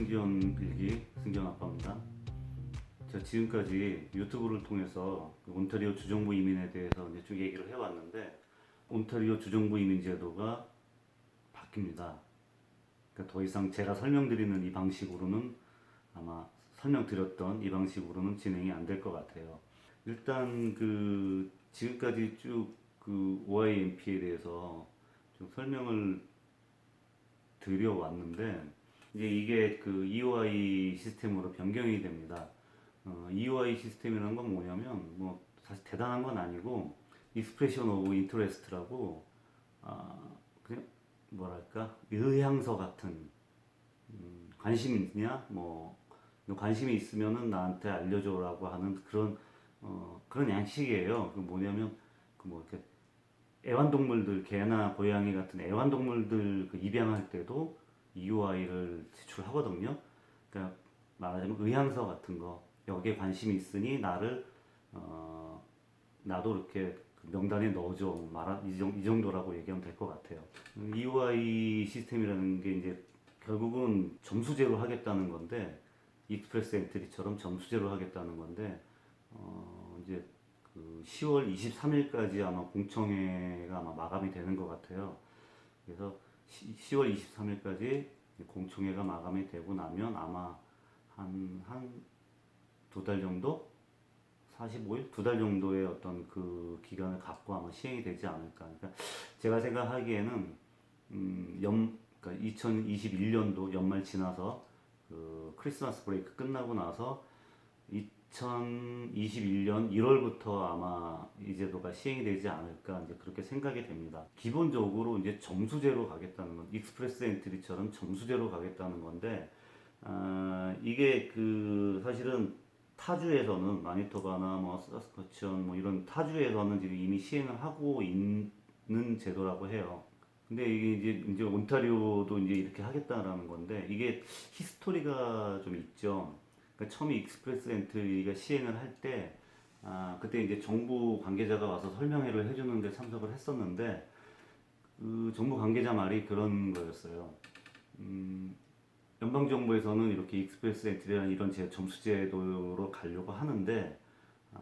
승기현 일기 승기현 아빠입니다. 제가 지금까지 유튜브를 통해서 온타리오 주정부 이민에 대해서 이제 쭉 얘기를 해왔는데, 온타리오 주정부 이민 제도가 바뀝니다. 그러니까 더 이상 제가 설명드리는 이 방식으로는, 아마 설명드렸던 이 방식으로는 진행이 안 될 것 같아요. 일단 지금까지 쭉 OIMP에 대해서 좀 설명을 드려왔는데, 이제 이게 EOI 시스템으로 변경이 됩니다. EOI 시스템이라는 건 뭐냐면, 뭐 사실 대단한 건 아니고, Expression of Interest라고, 그냥 뭐랄까 의향서 같은, 관심 있냐, 뭐 너 관심이 있으면은 나한테 알려줘라고 하는 그런 양식이에요. 그 뭐냐면 뭐 이렇게 애완동물들, 개나 고양이 같은 애완동물들 입양할 때도 EOI를 제출하거든요. 그러니까 말하자면 의향서 같은 거, 여기에 관심이 있으니 나도 이렇게 명단에 넣어줘, 이 정도라고 얘기하면 될 것 같아요. EOI 시스템이라는 게 이제 결국은 점수제로 하겠다는 건데, 익스프레스 엔트리처럼 점수제로 하겠다는 건데, 이제 10월 23일까지 아마 공청회가 아마 마감이 되는 것 같아요. 그래서 10월 23일까지 공청회가 마감이 되고 나면 아마 한 두 달 정도? 45일? 두 달 정도의 어떤 그 기간을 갖고 아마 시행이 되지 않을까. 그러니까 제가 생각하기에는, 그러니까 2021년도 연말 지나서 크리스마스 브레이크 끝나고 나서 2021년 1월부터 아마 이 제도가 시행이 되지 않을까, 이제 그렇게 생각이 됩니다. 기본적으로 이제 점수제로 가겠다는 건, 익스프레스 엔트리처럼 점수제로 가겠다는 건데, 이게 사실은 타주에서는, 마니토바나 뭐 사스쿼치원 뭐 이런 타주에서는 지금 이미 시행을 하고 있는 제도라고 해요. 근데 이게 이제 온타리오도 이제 이렇게 하겠다라는 건데, 이게 히스토리가 좀 있죠. 그러니까 처음에 익스프레스 엔트리가 시행을 할 때, 그때 이제 정부 관계자가 와서 설명회를 해주는데 참석을 했었는데, 그 정부 관계자 말이 그런 거였어요. 연방정부에서는 이렇게 익스프레스 엔트리라는 이런 점수제도로 가려고 하는데,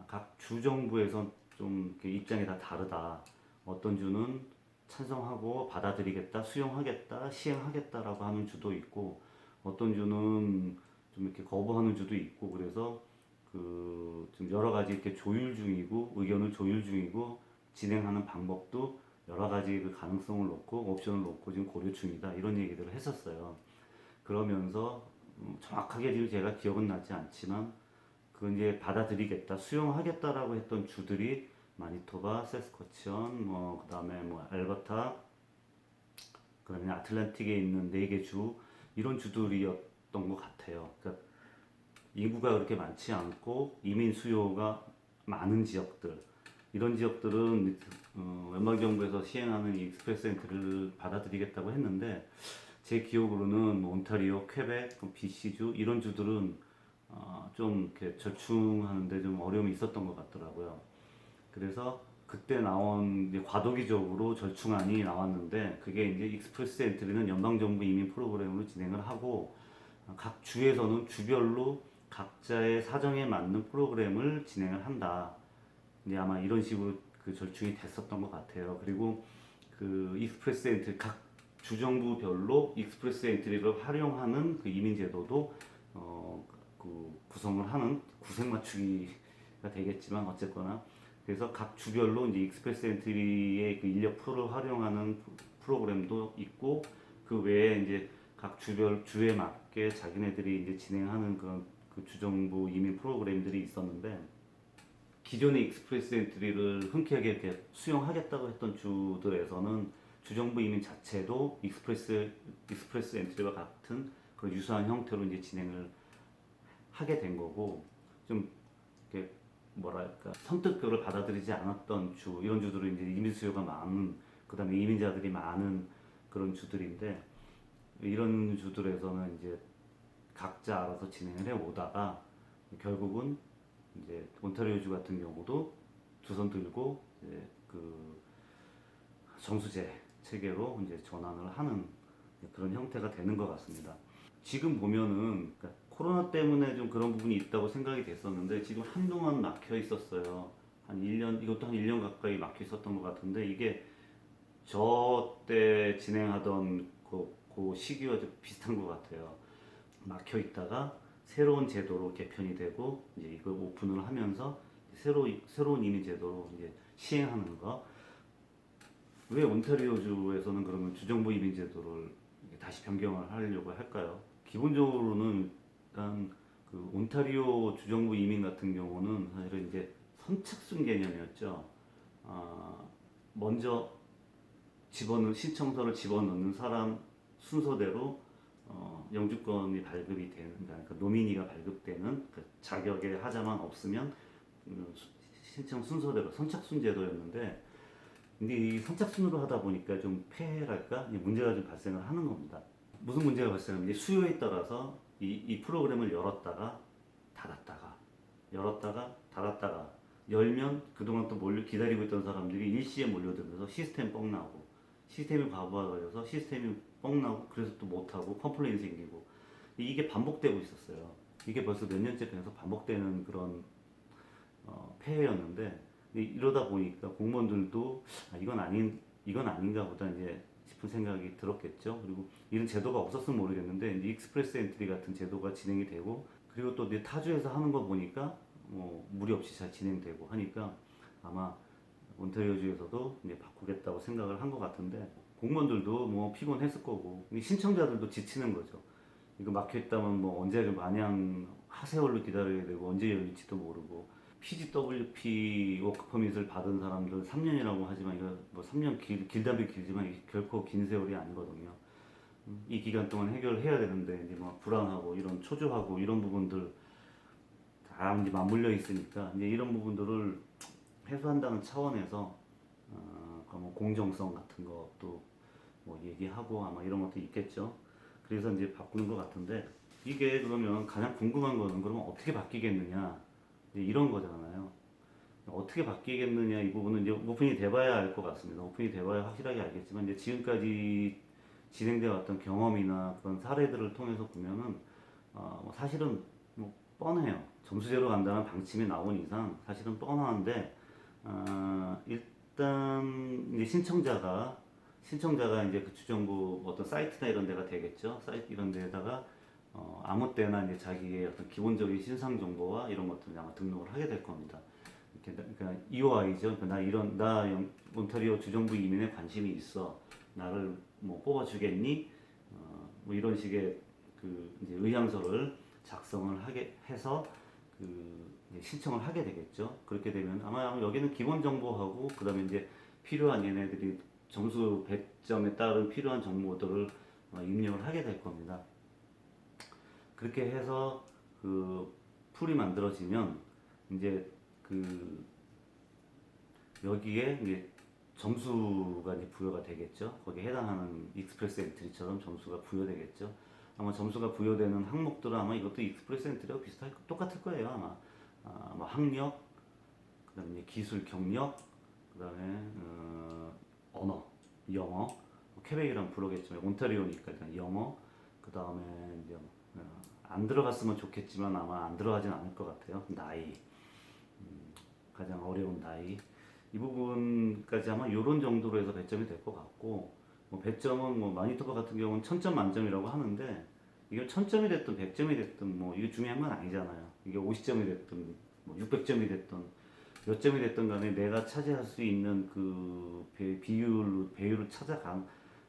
각 주정부에서 좀 이렇게 입장이 다 다르다. 어떤 주는 찬성하고 받아들이겠다, 수용하겠다, 시행하겠다라고 하는 주도 있고, 어떤 주는 좀 이렇게 거부하는 주도 있고, 그래서 좀 여러 가지 이렇게 조율 중이고, 의견을 조율 중이고, 진행하는 방법도 여러 가지 그 가능성을 놓고, 옵션을 놓고 지금 고려 중이다, 이런 얘기들을 했었어요. 그러면서 정확하게 지금 제가 기억은 나지 않지만, 그 이제 받아들이겠다, 수용하겠다라고 했던 주들이 마니토바, 세스쿼치언, 뭐 그다음에 뭐 알버타, 그다음에 아틀란틱에 있는 네 개 주, 이런 주들이었던 것 같아요. 그러니까 인구가 그렇게 많지 않고 이민 수요가 많은 지역들, 이런 지역들은 연방정부에서 시행하는 이 익스프레스 엔트리를 받아들이겠다고 했는데, 제 기억으로는 뭐 온타리오, 퀘벡, BC주 이런 주들은 좀 이렇게 절충하는데 좀 어려움이 있었던 것 같더라고요. 그래서 그때 나온 이제 과도기적으로 절충안이 나왔는데, 그게 이제 익스프레스 엔트리는 연방정부 이민 프로그램으로 진행을 하고, 각 주에서는 주별로 각자의 사정에 맞는 프로그램을 진행을 한다. 이제 아마 이런 식으로 그 절충이 됐었던 것 같아요. 그리고 익스프레스 엔트리, 각 주정부별로 익스프레스 엔트리를 활용하는 그 이민 제도도 구성을 하는, 구색 맞추기가 되겠지만 어쨌거나, 그래서 각 주별로 이제 익스프레스 엔트리의 그 인력 풀을 활용하는 프로그램도 있고, 그 외에 이제 각 주에 맞게 자기네들이 이제 진행하는 그런 주정부 이민 프로그램들이 있었는데, 기존의 익스프레스 엔트리를 흔쾌하게 이렇게 수용하겠다고 했던 주들에서는 주정부 이민 자체도 익스프레스 엔트리와 같은 그런 유사한 형태로 이제 진행을 하게 된 거고, 좀 이렇게 뭐랄까 선뜻 그걸 받아들이지 않았던 이런 주들은 이제 이민 수요가 많은, 그다음에 이민자들이 많은 그런 주들인데, 이런 주들에서는 이제 각자 알아서 진행을 해 오다가 결국은 이제 온타리오주 같은 경우도 두 손 들고 이제 정수제 체계로 이제 전환을 하는 그런 형태가 되는 것 같습니다. 지금 보면은 그러니까 코로나 때문에 좀 그런 부분이 있다고 생각이 됐었는데 지금 한동안 막혀 있었어요. 한 1년, 이것도 한 1년 가까이 막혀 있었던 것 같은데 이게 저 때 진행하던 그 시기와 좀 비슷한 것 같아요. 막혀 있다가 새로운 제도로 개편이 되고 이제 이걸 오픈을 하면서 새로운 이민 제도로 이제 시행하는 거. 왜 온타리오주에서는 그러면 주정부 이민 제도를 다시 변경을 하려고 할까요? 기본적으로는 일단 그 온타리오 주정부 이민 같은 경우는 사실은 이제 선착순 개념이었죠. 아, 먼저 신청서를 집어넣는 사람 순서대로 영주권이 발급이 되는, 그러니까 노미니가 발급되는 그 자격의 하자만 없으면 신청 순서대로 선착순 제도였는데, 근데 이 선착순으로 하다 보니까 좀 폐해랄까 문제가 좀 발생을 하는 겁니다. 무슨 문제가 발생하면 이제 수요에 따라서 이 프로그램을 열었다가 닫았다가 열면 그동안 또 기다리고 있던 사람들이 일시에 몰려들면서 시스템 뻥 나고 시스템이 과부하가 돼서 시스템이 뻥 나고 그래서 또 못하고 컴플레인 생기고 이게 반복되고 있었어요. 이게 벌써 몇 년째 계속 반복되는 그런 폐해였는데 이러다 보니까 공무원들도 이건 아닌가 보다 이제 싶은 생각이 들었겠죠. 그리고 이런 제도가 없었으면 모르겠는데 이제 익스프레스 엔트리 같은 제도가 진행이 되고 그리고 또 이제 타주에서 하는 거 보니까 뭐 무리 없이 잘 진행되고 하니까 아마 온타리오주에서도 이제 바꾸겠다고 생각을 한 것 같은데 공무원들도 뭐 피곤했을 거고 신청자들도 지치는 거죠. 이거 막혀 있다면 뭐 언제 마냥 하세월로 기다려야 되고 언제 열릴지도 모르고 PGWP 워크 퍼밋을 받은 사람들 3년이라고 하지만 이거 뭐 3년 길다면 길지만 이게 결코 긴 세월이 아니거든요. 이 기간 동안 해결해야 되는데 이제 막 불안하고 이런 초조하고 이런 부분들 다 이제 맞물려 있으니까 이제 이런 부분들을 해소한다는 차원에서 뭐 공정성 같은 것도 뭐 얘기하고 아마 이런 것도 있겠죠. 그래서 이제 바꾸는 것 같은데 이게 그러면 가장 궁금한 거는 그러면 어떻게 바뀌겠느냐 이제 이런 거잖아요. 어떻게 바뀌겠느냐 이 부분은 이제 오픈이 돼봐야 알 것 같습니다. 오픈이 돼봐야 확실하게 알겠지만 이제 지금까지 진행되어 왔던 경험이나 그런 사례들을 통해서 보면은 뭐 사실은 뭐 뻔해요. 점수제로 간다는 방침이 나온 이상 사실은 뻔한데 일단 이제 신청자가 이제 그 주정부 어떤 사이트나 이런 데가 되겠죠. 사이트 이런 데다가 아무 때나 이제 자기의 어떤 기본적인 신상 정보와 이런 것들을 아마 등록을 하게 될 겁니다. 그러니까 EOI죠. 온타리오 주정부 이민에 관심이 있어. 나를 뭐 뽑아주겠니? 뭐 이런 식의 그 이제 의향서를 작성을 하게 해서 그 이제 신청을 하게 되겠죠. 그렇게 되면 아마 여기는 기본 정보하고 그다음에 이제 필요한 얘네들이 점수 100점에 따른 필요한 정보들을 입력을 하게 될 겁니다. 그렇게 해서 그 풀이 만들어지면 이제 그 여기에 이제 점수가 이제 부여가 되겠죠. 거기에 해당하는 익스프레스 엔트리처럼 점수가 부여되겠죠. 아마 점수가 부여되는 항목들은 아마 이것도 익스프레스 엔트리하고 똑같을 거예요. 아마 뭐 학력, 그다음에 기술 경력, 그다음에 언어, 영어, 뭐 퀘벡이란 부르겠지만 온타리오니까 일단 영어, 그다음에 이제 안 들어갔으면 좋겠지만 아마 안 들어가진 않을 것 같아요. 나이, 가장 어려운 나이 이 부분까지 아마 이런 정도로 해서 배점이 될 것 같고 뭐 배점은 뭐 마니토바 같은 경우는 1000점 만점이라고 하는데 이게 1000점이 됐든 100점이 됐든 뭐 이게 중요한 건 아니잖아요. 이게 50점이 됐든 뭐 600점이 됐든 몇 점이 됐든 간에 내가 차지할 수 있는 그 배율을 찾아가는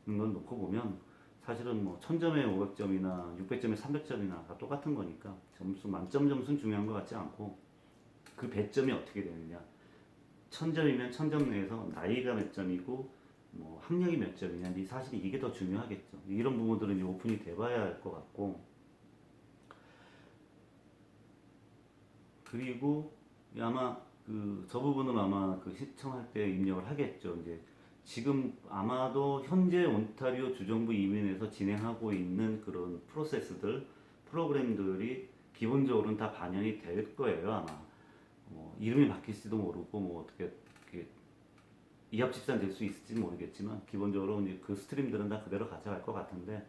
걸 놓고 보면 사실은 뭐 1000점에 500점이나 600점에 300점이나 다 똑같은 거니까 점수 만점 점수는 중요한 것 같지 않고 그 배점이 어떻게 되느냐 1000점이면 1000점 내에서 나이가 몇 점이고 뭐 학력이 몇 점이냐 사실 이게 더 중요하겠죠. 이런 부분들은 이제 오픈이 돼봐야 할 것 같고 그리고 아마 그 저 부분은 아마 그 신청할 때 입력을 하겠죠. 이제 지금 아마도 현재 온타리오 주정부 이민에서 진행하고 있는 그런 프로그램들이 기본적으로는 다 반영이 될 거예요. 아마 이름이 바뀔지도 모르고 뭐 어떻게 이합집산 될 수 있을지 모르겠지만 기본적으로 이제 그 스트림들은 다 그대로 가져갈 것 같은데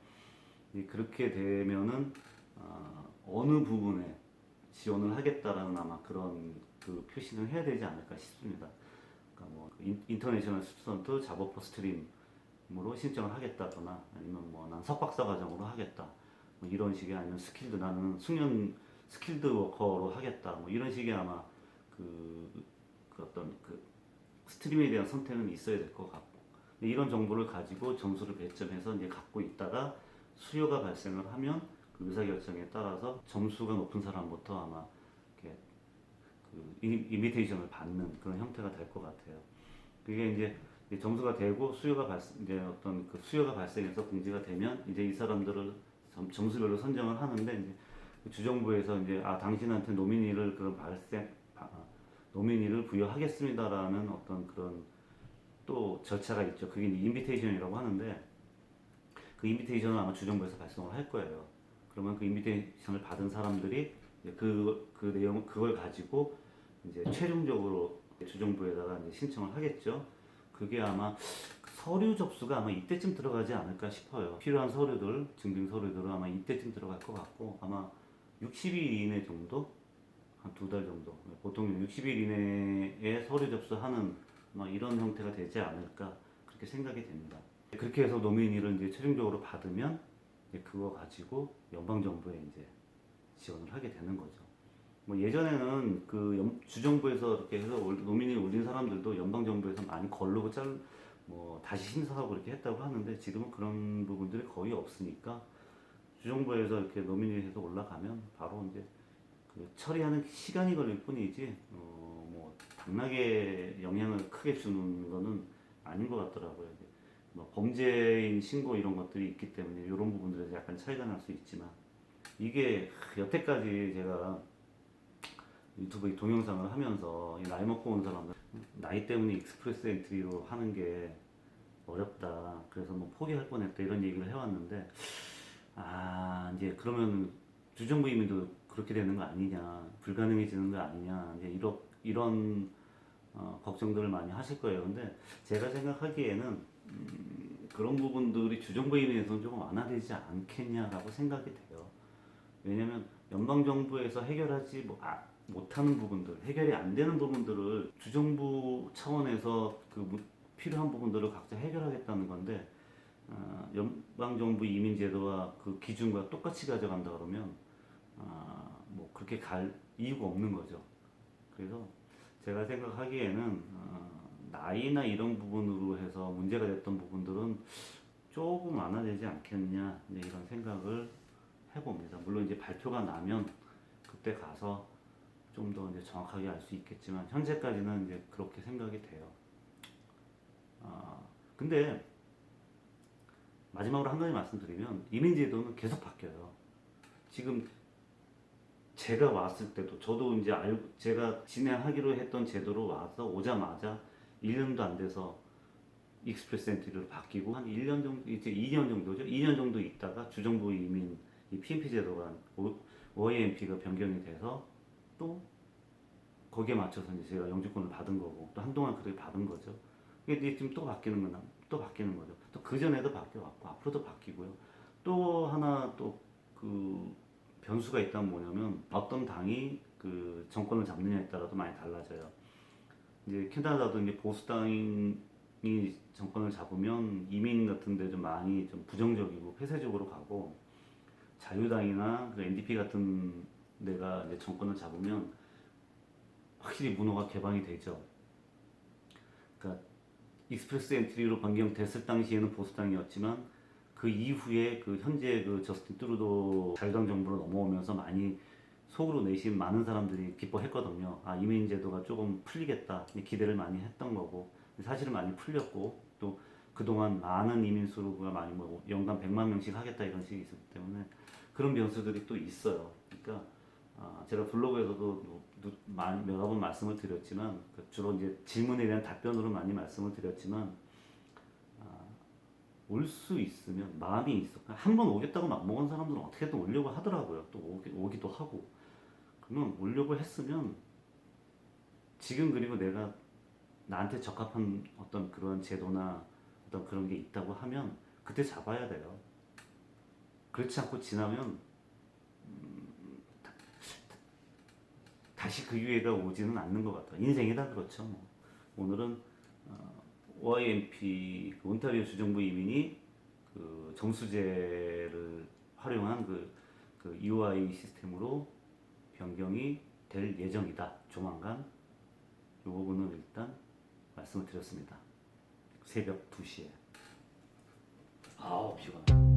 이제 그렇게 되면은 어느 부분에 지원을 하겠다라는 아마 그런 그 표시는 해야 되지 않을까 싶습니다. 그러니까 뭐 인터내셔널 스튜던트 잡오퍼 스트림으로 신청을 하겠다거나 아니면 뭐 난 석박사 과정으로 하겠다 뭐 이런 식의 아니면 스킬드 나는 숙련 스킬드 워커로 하겠다 뭐 이런 식의 아마 그, 그 어떤 그 스트림에 대한 선택은 있어야 될 것 같고 이런 정보를 가지고 점수를 배점해서 이제 갖고 있다가 수요가 발생을 하면 그 의사결정에 따라서 점수가 높은 사람부터 아마 이렇게 그 이미테이션을 받는 그런 형태가 될 것 같아요. 그게 이제 점수가 되고 수요가 발생 이제 어떤 그 수요가 발생해서 공지가 되면 이제 이 사람들을 점수별로 선정을 하는데 이제 주정부에서 이제 당신한테 노미니를 그런 노미니를 부여하겠습니다라는 어떤 그런 또 절차가 있죠. 그게 이제 인비테이션이라고 하는데 그 인비테이션을 아마 주정부에서 발송을 할 거예요. 그러면 그 인비테이션을 받은 사람들이 그 내용 그걸 가지고 이제 최종적으로 주정부에다가 이제 신청을 하겠죠. 그게 아마 서류 접수가 아마 이때쯤 들어가지 않을까 싶어요. 필요한 서류들, 증빙 서류들은 아마 이때쯤 들어갈 것 같고 아마 60일 이내 정도, 한 두 달 정도. 보통 60일 이내에 서류 접수하는 이런 형태가 되지 않을까 그렇게 생각이 됩니다. 그렇게 해서 노미니를 이제 최종적으로 받으면 이제 그거 가지고 연방 정부에 이제 지원을 하게 되는 거죠. 뭐 예전에는 그 주정부에서 이렇게 해서 노미니 올린 사람들도 연방 정부에서 많이 거르고 뭐 다시 심사하고 이렇게 했다고 하는데 지금은 그런 부분들이 거의 없으니까 주정부에서 이렇게 노미니해서 올라가면 바로 이제 그 처리하는 시간이 걸릴 뿐이지 뭐 당락에 영향을 크게 주는 거는 아닌 것 같더라고요. 뭐 범죄인 신고 이런 것들이 있기 때문에 이런 부분들에서 약간 차이가 날 수 있지만 이게 여태까지 제가 유튜브에 동영상을 하면서 나이 먹고 온 사람들 나이 때문에 익스프레스 엔트리로 하는 게 어렵다. 그래서 뭐 포기할 뻔했다 이런 얘기를 해왔는데 이제 그러면 주정부 이민도 그렇게 되는 거 아니냐, 불가능해지는 거 아니냐, 이제 이런 걱정들을 많이 하실 거예요. 근데 제가 생각하기에는 그런 부분들이 주정부 이민에서는 조금 완화되지 않겠냐라고 생각이 돼요. 왜냐면 연방정부에서 해결하지 못하는 부분들, 해결이 안 되는 부분들을 주정부 차원에서 필요한 부분들을 각자 해결하겠다는 건데, 연방정부 이민제도와 그 기준과 똑같이 가져간다 그러면, 뭐 그렇게 갈 이유가 없는 거죠. 그래서 제가 생각하기에는, 나이나 이런 부분으로 해서 문제가 됐던 부분들은 조금 완화되지 않겠냐, 이런 생각을 해봅니다. 물론 이제 발표가 나면 그때 가서 좀 더 이제 정확하게 알 수 있겠지만 현재까지는 이제 그렇게 생각이 돼요. 근데 마지막으로 한 가지 말씀드리면 이민제도는 계속 바뀌어요. 지금 제가 왔을 때도 저도 이제 제가 진행하기로 했던 제도로 와서 오자마자 1년도 안 돼서 익스프레스 엔트리로 바뀌고 한 1년 정도 이제 2년 정도죠. 2년 정도 있다가 주정부 이민 이 PNP 제도가 OAMP가 변경이 돼서 또 거기에 맞춰서 이제 제가 영주권을 받은 거고 또 한동안 그렇게 받은 거죠. 이게 지금 또 바뀌는 거나 또 바뀌는 거죠. 또 그 전에도 바뀌어왔고 앞으로도 바뀌고요. 또 하나 또 그 변수가 있다면 뭐냐면 어떤 당이 그 정권을 잡느냐에 따라도 많이 달라져요. 이제 캐나다도 이제 보수당이 정권을 잡으면 이민 같은 데 좀 많이 좀 부정적이고 폐쇄적으로 가고 자유당이나 그 NDP 같은 데가 이제 정권을 잡으면 확실히 문호가 개방이 되죠. 그러니까 익스프레스 엔트리로 변경됐을 당시에는 보수당이었지만 그 이후에 그 현재 그 저스틴 트루도 자유당 정부로 넘어오면서 많이 속으로 내심 많은 사람들이 기뻐했거든요. 이민 제도가 조금 풀리겠다 기대를 많이 했던 거고 사실은 많이 풀렸고 또 그동안 많은 이민 수가 많이 뭐 연간 100만 명씩 하겠다 이런 식이 있었기 때문에 그런 변수들이 또 있어요. 그러니까 제가 블로그에서도 여러 번 말씀을 드렸지만 주로 이제 질문에 대한 답변으로 많이 말씀을 드렸지만 올 수 있으면 마음이 있어. 한 번 오겠다고 맘먹은 사람들은 어떻게든 오려고 하더라고요. 또 오기도 하고. 그러면 오려고 했으면 지금 그리고 내가 나한테 적합한 어떤 그런 제도나 어떤 그런 게 있다고 하면 그때 잡아야 돼요. 그렇지 않고 지나면 다시 그 기회가 오지는 않는 것 같아요. 인생이 다 그렇죠. 뭐. 오늘은 OIMP 그 온타리오 주정부 이민이 그 정수제를 활용한 그 UI 시스템으로 변경이 될 예정이다. 조만간 이 부분을 일단 말씀을 드렸습니다. 새벽 2시에. 아우 피곤해.